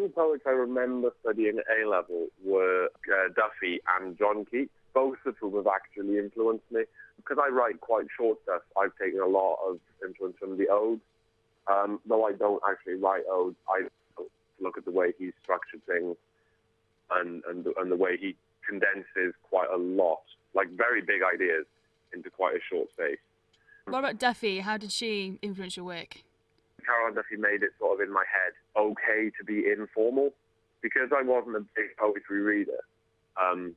two poets I remember studying at A-level were Duffy and John Keats, both of whom have actually influenced me. Because I write quite short stuff, I've taken a lot of influence from the odes. Though I don't actually write odes, I look at the way he's structured things and the way he condenses quite a lot, like very big ideas, into quite a short space. What about Duffy? How did she influence your work? Caroline Duffy made it sort of in my head okay to be informal, because I wasn't a big poetry reader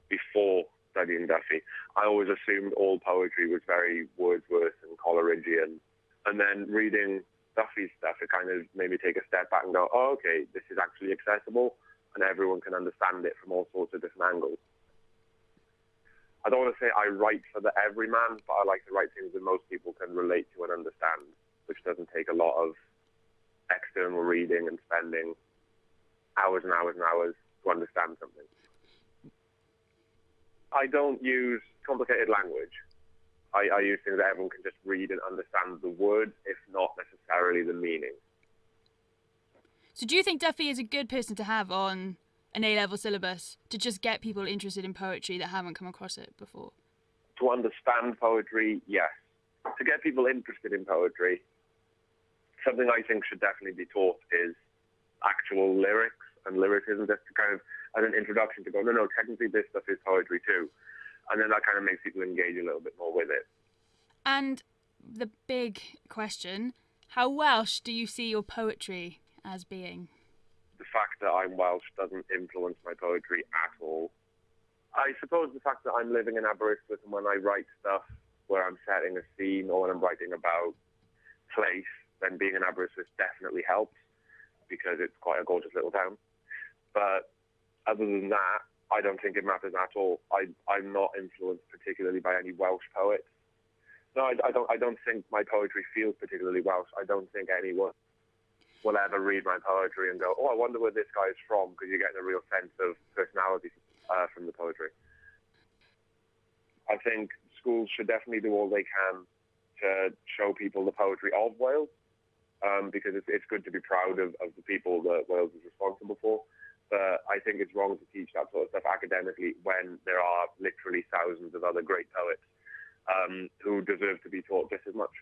before studying Duffy. I always assumed all poetry was very Wordsworth and Coleridgean, and then reading Duffy's stuff, it kind of made me take a step back and go, oh, okay, this is actually accessible and everyone can understand it from all sorts of different angles. I don't want to say I write for the everyman, but I like to write things that most people can relate to and understand, which doesn't take a lot of external reading and spending hours and hours and hours to understand something. I don't use complicated language. I use things that everyone can just read and understand the words, if not necessarily the meaning. So do you think Duffy is a good person to have on an A-level syllabus to just get people interested in poetry that haven't come across it before? To understand poetry, yes. To get people interested in poetry, something I think should definitely be taught is actual lyrics and lyricism, just to kind of, as an introduction to go, no, technically this stuff is poetry too. And then that kind of makes people engage a little bit more with it. And the big question, how Welsh do you see your poetry as being? The fact that I'm Welsh doesn't influence my poetry at all. I suppose the fact that I'm living in Aberystwyth and when I write stuff where I'm setting a scene or when I'm writing about place, then being in Aberystwyth definitely helps because it's quite a gorgeous little town. But other than that, I don't think it matters at all. I'm not influenced particularly by any Welsh poets. No, I don't think my poetry feels particularly Welsh. I don't think anyone will ever read my poetry and go, oh, I wonder where this guy is from, because you're getting a real sense of personality from the poetry. I think schools should definitely do all they can to show people the poetry of Wales, because it's good to be proud of the people that Wales is responsible for. But I think it's wrong to teach that sort of stuff academically when there are literally thousands of other great poets who deserve to be taught just as much.